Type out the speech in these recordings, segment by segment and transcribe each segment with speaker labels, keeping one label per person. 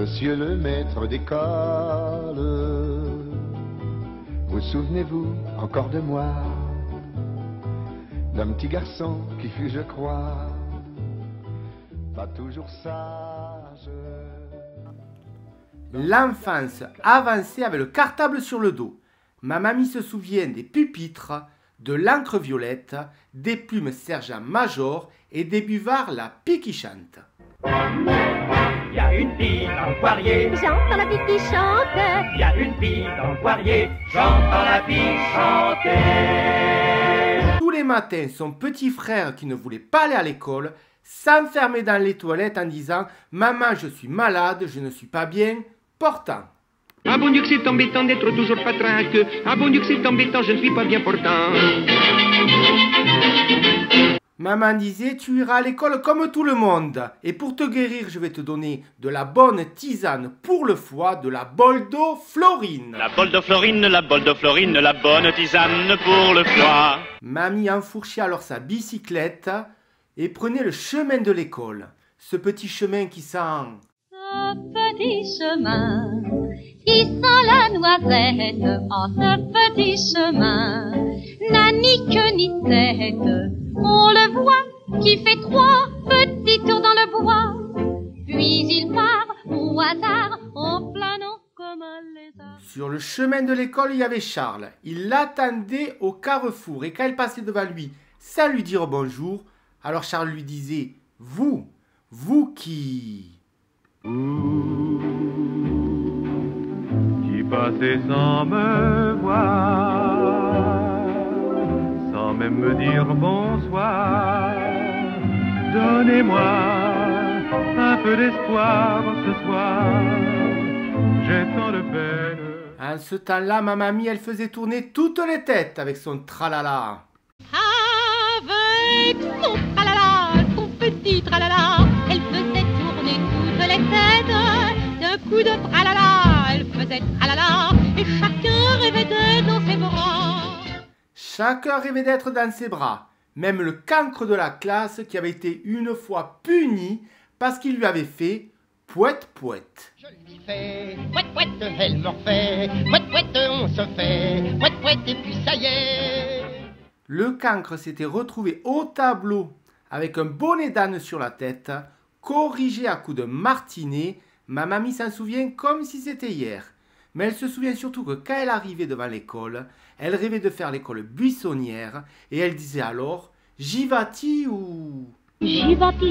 Speaker 1: Monsieur le maître d'école, vous souvenez-vous encore de moi, d'un petit garçon qui fut, je crois, pas toujours sage.
Speaker 2: L'enfance avançait avec le cartable sur le dos. Ma mamie se souvient des pupitres, de l'encre violette, des plumes sergent-major et des buvards la pie qui chante.
Speaker 3: Il y a une fille dans le poirier,
Speaker 4: J'entends la fille qui chante.
Speaker 3: il y a une fille dans le poirier, j'entends la fille chanter.
Speaker 2: Tous les matins, son petit frère qui ne voulait pas aller à l'école s'enfermait dans les toilettes en disant « Maman, je suis malade, je ne suis pas bien, portant ».
Speaker 5: Ah bon Dieu que c'est embêtant d'être toujours patraque. Ah bon Dieu que c'est embêtant, je ne suis pas bien portant.
Speaker 2: Maman disait, tu iras à l'école comme tout le monde. Et pour te guérir, je vais te donner de la bonne tisane pour le foie, de la Boldo-Florine.
Speaker 6: La Boldo-Florine, la Boldo-Florine, la bonne tisane pour le foie.
Speaker 2: Mamie enfourchait alors sa bicyclette et prenait le chemin de l'école. Ce petit chemin qui sent...
Speaker 4: Ce petit chemin qui sent la noisette, en ce petit chemin n'a ni queue ni tête. On le voit qui fait 3 petits tours dans le bois, puis il part au hasard en planant comme un lézard.
Speaker 2: Sur le chemin de l'école, il y avait Charles. Il l'attendait au carrefour et quand il passait devant lui sans lui dire bonjour, alors Charles lui disait « Vous qui... »
Speaker 7: Qui passez sans me voir, sans même me dire bonsoir. Donnez-moi un peu d'espoir ce soir, j'ai tant de peine.
Speaker 2: En ce temps-là, ma mamie, elle faisait tourner toutes les têtes avec son tralala.
Speaker 4: Avec son tralala, son petit tralala, elle faisait tourner toutes les têtes. D'un coup de tralala, elle faisait tralala, et chacun rêvait d'être dans ses bras.
Speaker 2: Chacun rêvait d'être dans ses bras. Même le cancre de la classe qui avait été une fois puni parce qu'il lui avait fait pouette-pouette.
Speaker 8: Je lui fais pouette-pouette, elle me refait pouette-pouette, on se fait pouette-pouette, et puis ça y est.
Speaker 2: Le cancre s'était retrouvé au tableau avec un bonnet d'âne sur la tête, corrigé à coups de martinet. Ma mamie s'en souvient comme si c'était hier. Mais elle se souvient surtout que quand elle arrivait devant l'école, elle rêvait de faire l'école buissonnière et elle disait alors « J'y vas-tu ou... »
Speaker 4: J'y vas-tu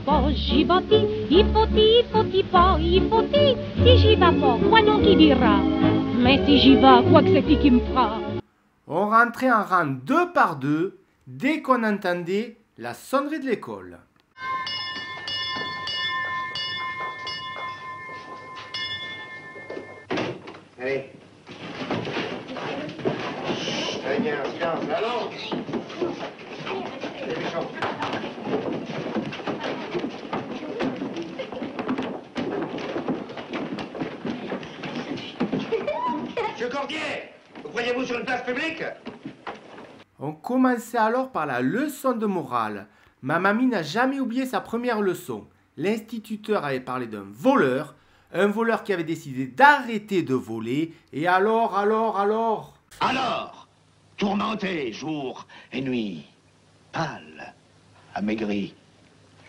Speaker 4: pas, j'y vas-tu, il faut-y pas, il faut-y, si j'y vas pas, quoi non qui dira, mais si j'y vas, quoi que c'est qui me fera.
Speaker 2: On rentrait en rang 2 par 2 dès qu'on entendait la sonnerie de l'école.
Speaker 1: Allez. Très bien, silence, allons. Les méchants. Monsieur Cordier, vous croyez-vous sur une place publique?
Speaker 2: On commençait alors par la leçon de morale. Ma mamie n'a jamais oublié sa première leçon. L'instituteur avait parlé d'un voleur, un voleur qui avait décidé d'arrêter de voler, et alors,
Speaker 9: Alors, tourmenté jour et nuit, pâle, amaigri,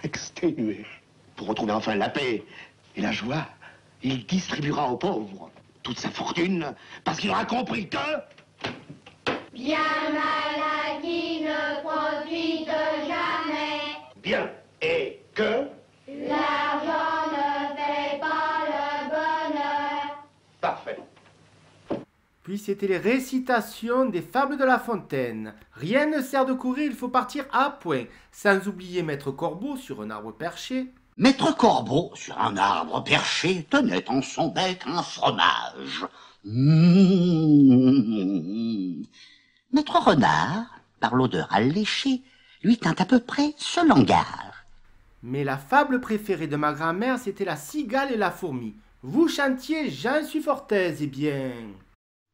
Speaker 9: exténué, pour retrouver enfin la paix et la joie, il distribuera aux pauvres toute sa fortune, parce qu'il aura compris que...
Speaker 10: Bien malin qui ne profite jamais.
Speaker 9: Bien, et que...
Speaker 10: L'argent ne fait pas le bonheur.
Speaker 9: Parfait.
Speaker 2: Puis c'était les récitations des fables de La Fontaine. Rien ne sert de courir, il faut partir à point. Sans oublier Maître Corbeau sur un arbre perché.
Speaker 11: Maître Corbeau, sur un arbre perché, tenait en son bec un fromage. Maître Renard, par l'odeur alléchée, lui tint à peu près ce langage.
Speaker 2: Mais la fable préférée de ma grand-mère, c'était la cigale et la fourmi. Vous chantiez, j'en suis fort aise, eh bien...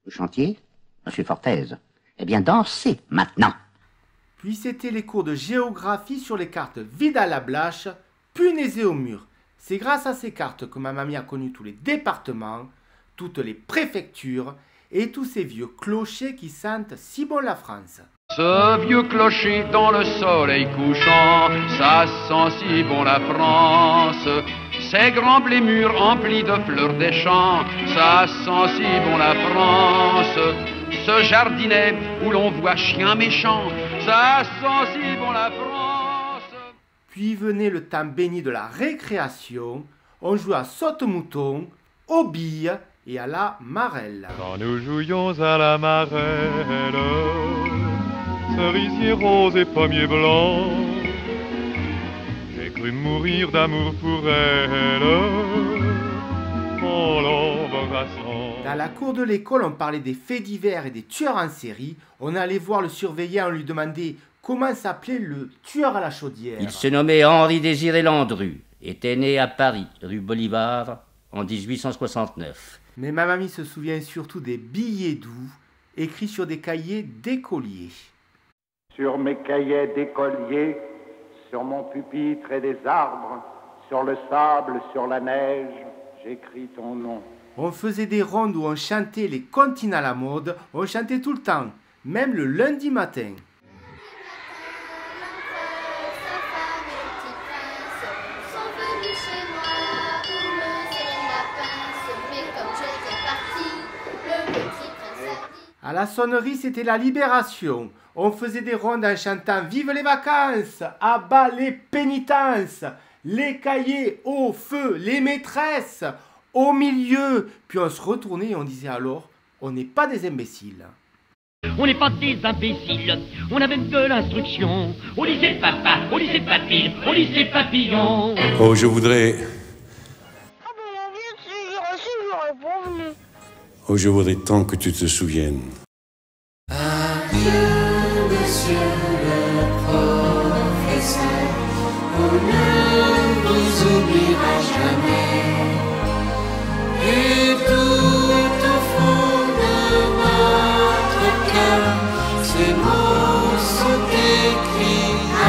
Speaker 11: Vous chantiez, monsieur Fortaise? Eh bien, dansez maintenant.
Speaker 2: Puis c'était les cours de géographie sur les cartes Vidal-Lablache, punaisées au mur. C'est grâce à ces cartes que ma mamie a connu tous les départements, toutes les préfectures et tous ces vieux clochers qui sentent si bon la France.
Speaker 12: Ce vieux clocher dans le soleil couchant, ça sent si bon la France. Ces grands blés mûrs emplis de fleurs des champs, ça sent si bon la France. Ce jardinet où l'on voit chien méchant, ça sent si bon la France.
Speaker 2: Puis venait le temps béni de la récréation, on jouait à saute-mouton, aux billes et à la marelle.
Speaker 7: Quand nous jouions à la marelle, cerisier rose et pommier blanc, j'ai cru mourir d'amour pour elle en l'embrassant.
Speaker 2: Dans la cour de l'école, on parlait des faits divers et des tueurs en série. On allait voir le surveillant, on lui demandait comment s'appelait le tueur à la chaudière.
Speaker 13: Il se nommait Henri-Désiré Landru, était né à Paris, rue Bolivar, en 1869.
Speaker 2: Mais ma mamie se souvient surtout des billets doux, écrits sur des cahiers d'écoliers.
Speaker 14: Sur mes cahiers d'écolier, sur mon pupitre et des arbres, sur le sable, sur la neige, j'écris ton nom.
Speaker 2: On faisait des rondes où on chantait les comptines à la mode, on chantait tout le temps, même le lundi matin. À la sonnerie, c'était la libération. On faisait des rondes en chantant « Vive les vacances !»« À bas les pénitences !»« Les cahiers au feu !»« Les maîtresses !»« Au milieu !» Puis on se retournait et on disait alors « On n'est pas des imbéciles !»
Speaker 3: On n'est pas des imbéciles, on a même de l'instruction. Au lycée de papa, au lycée de papille, au lycée de papillon.
Speaker 15: Oh, je voudrais... Oh, je voudrais tant que tu te souviennes.
Speaker 10: Adieu, monsieur le professeur, on ne vous oubliera jamais. Et tout au fond de votre cœur, ces mots sont écrits à